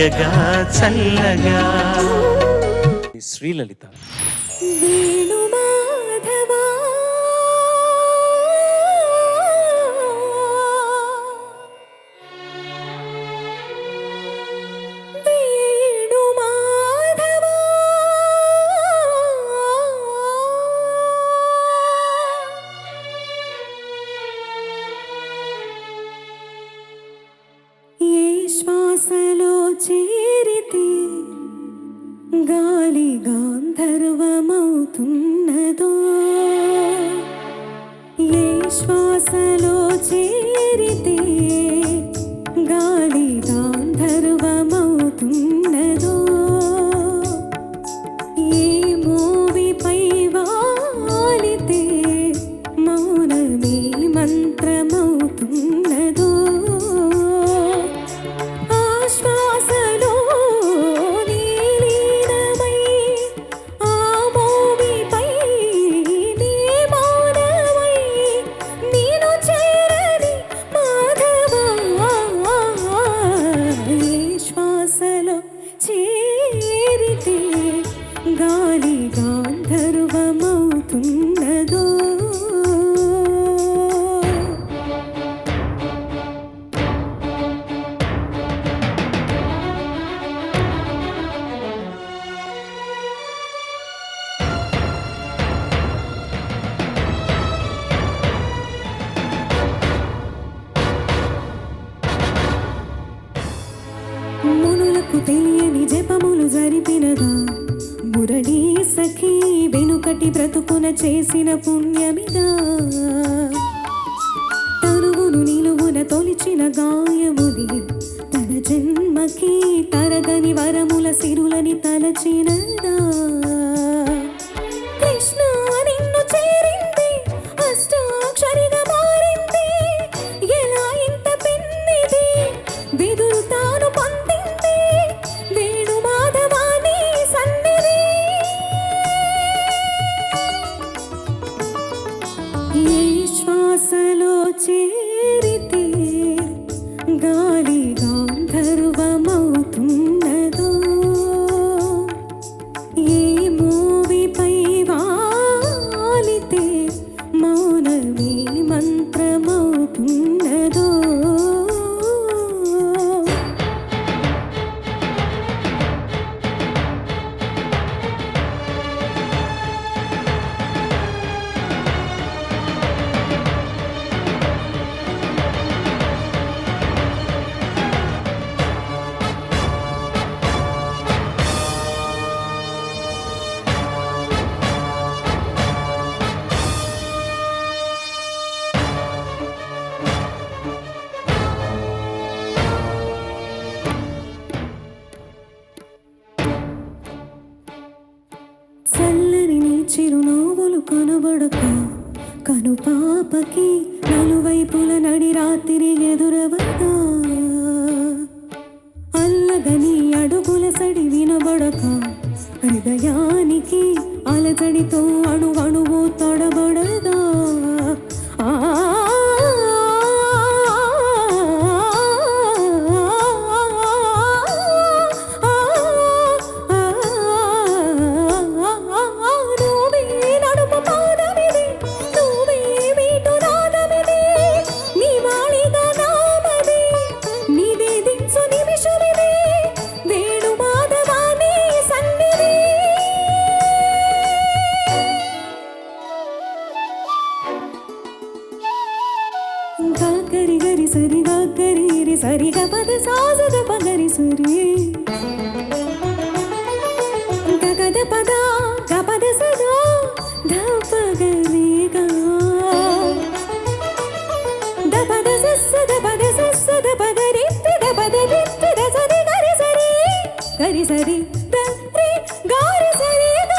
తీయగా చల్లగా. శ్రీలలిత. శ్వాసలో చేరితే గాలి గాంధర్వమవుతున్నదో, ఏ శ్వాసలో చేరితే గాలి గాంధర్వమవుతున్నదో, ఏ మోవిపై వాలితే మౌనమే మంత్రమవుతున్నదో, చేరితే గాలి గాంధర్వమవుతున్నదో. మునులకు తెలియని జపములు జరిపినదా మురళీ సఖీ, వెనుకటి బ్రతుకున చేసిన పుణ్యమిదా, తనువును నిలువున తొలిచిన గాయముది, తన జన్మకి తరగని వరముల సిరులని తలచినదా. కృష్ణ నిన్ను చేరింది, అష్టాక్షరిగా మారింది, ఎలా ఇంత పెన్నిది వెదురు తాను పొందింది, వేణు మాధవాని సన్నిధి. ఏ శ్వాసలో చేరితే గాలి గాంధర్వమవుతున్నదో, ఏ మోవిపై వాలితే మౌనమే మంత్రమవుతున్నదో. చల్లని నీ చిరునవ్వులు కనబడక కనుపాపకి నలువైపుల నడి రాత్రి ఎదురవగా, అల్లగని అడుగుల సడి వినబడక హృదయానికి అలజడితో అణువణువు తడబడదా. గరి గరి సరి గరి రి సరి గ పద సాజ పగరి సరి గగద పద గ పద సదా ధ పగరి గ ద పద సస్స ద పద సస్స ద పద రి ద పద రి ద సరి గరి సరి ద రి గరి సరి గ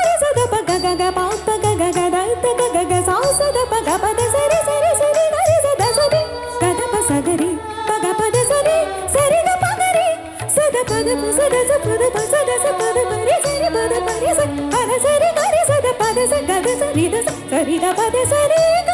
రి సద పగ గ గ ప ప గ గ గ ద ద గ గ గ సా స ద పగ పద సరి సరి సరి గరి సద సది గద ప సగరి పగ పద సరి సరి గ పగరి సద పద ప సద స పద ప సద స పద పరి సరి పద పరి స పద సరి గరి సద పద స గద సరి ద సరి ద పద సరి గ.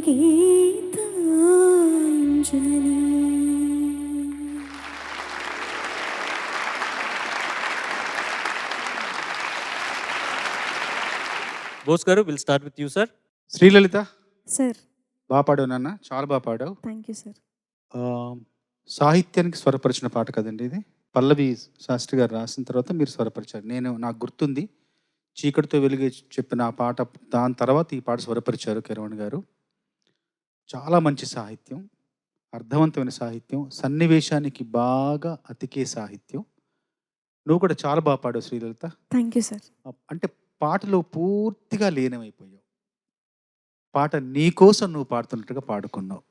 గీతాంజలి. బోస్ గారు, will start with you sir. Sri Lalitha sir బాగా పాడావు నాన్న, చాలా బాగా పాడావు. Thank you sir. ఆ, సాహిత్యానికి స్వరపరిచిన పాట కదండి ఇది. పల్లవి శాస్త్రి గారు రాసిన తర్వాత మీరు స్వరపరిచారు. నాకు గుర్తుంది, చీకటితో వెలుగు చెప్పిన ఆ పాట, దాని తర్వాత ఈ పాట స్వరపరిచారు కీరవాణి గారు. చాలా మంచి సాహిత్యం, అర్థవంతమైన సాహిత్యం, సన్నివేశానికి బాగా అతికే సాహిత్యం. నువ్వు కూడా చాలా బాగా పాడావు శ్రీలలిత. Thank you sir. అంటే పాటలో పూర్తిగా లీనమైపోయావు. పాట నీకోసం నువ్వు పాడుతున్నట్టుగా పాడుకున్నావు,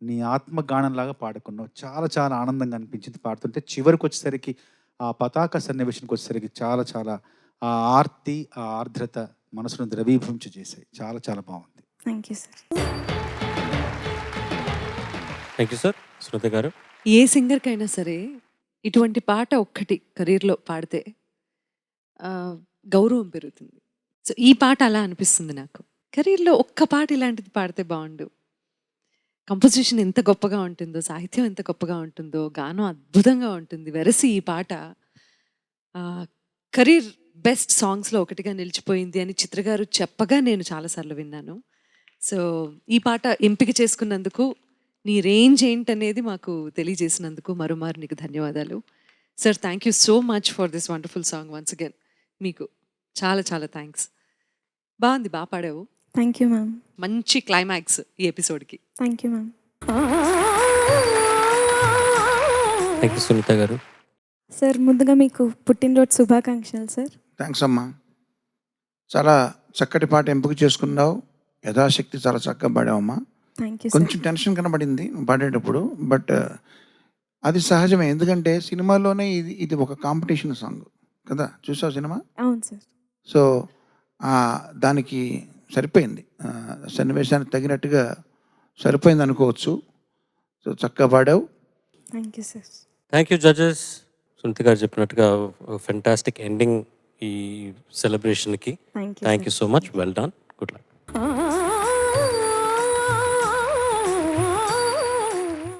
నీ ఆత్మగానంలాగా పాడుకున్నావు. చాలా చాలా ఆనందంగా అనిపించింది పాడుతుంటే. చివరికి వచ్చేసరికి ఆ పతాక సన్నివేశానికి వచ్చేసరికి చాలా చాలా ఆ ఆర్తి, ఆ ఆర్ద్రత మనసును ద్రవీభవించి చేశాయి. చాలా చాలా బాగుంది. Thank you sir. Thank you sir. Sunitha గారు. ఏ సింగర్కైనా సరే ఇటువంటి పాట ఒక్కటి కెరీర్లో పాడితే గౌరవం పెరుగుతుంది. సో ఈ పాట అలా అనిపిస్తుంది నాకు. కెరీర్లో ఒక్క పాట ఇలాంటిది పాడితే బాగుండు. కంపోజిషన్ ఎంత గొప్పగా ఉంటుందో, సాహిత్యం ఎంత గొప్పగా ఉంటుందో, గానం అద్భుతంగా ఉంటుంది. వెరసి ఈ పాట కెరీర్ బెస్ట్ సాంగ్స్లో ఒకటిగా నిలిచిపోయింది అని చిత్ర గారు చెప్పగా నేను చాలాసార్లు విన్నాను. సో ఈ పాట ఎంపిక చేసుకున్నందుకు, నీ రేంజ్ ఏంటనేది మాకు తెలియజేసినందుకు మరోమారు నీకు ధన్యవాదాలు sir. Thank you so much for this wonderful song once again. మీకు చాలా చాలా థ్యాంక్స్. బాగుంది, బాగా పాడావు. Thank you ma'am. మంచి క్లైమాక్స్ ఈ ఎపిసోడ్కి. Thank you ma'am. Thank you Sunitha గారు. సార్ ముందుగా మీకు పుట్టినరోజు శుభాకాంక్షలు సార్. థ్యాంక్స్ అమ్మా. చాలా చక్కటి పాట ఎంపిక చేసుకున్నావు, యథాశక్తి చాలా చక్కగా పాడావమ్మా. Thank you. కొంచెం టెన్షన్ కనబడింది నువ్వు పాడేటప్పుడు, బట్ అది సహజమే. ఎందుకంటే సినిమాలోనే ఇది ఒక కాంపిటీషన్ సాంగ్ కదా, చూసావు సినిమా? అవును సార్. సో దానికి సరిపోయింది, సన్నివేశానికి తగినట్టుగా సరిపోయింది అనుకోవచ్చు. సో చక్కగా పాడావు. Thank you sir. Thank you judges. Sunitha గారు చెప్పినట్టుగా ఫెంటాస్టిక్ ఎండింగ్ ఈ సెలబ్రేషన్కి. Thank you. Thank you so much. Well done. Good luck.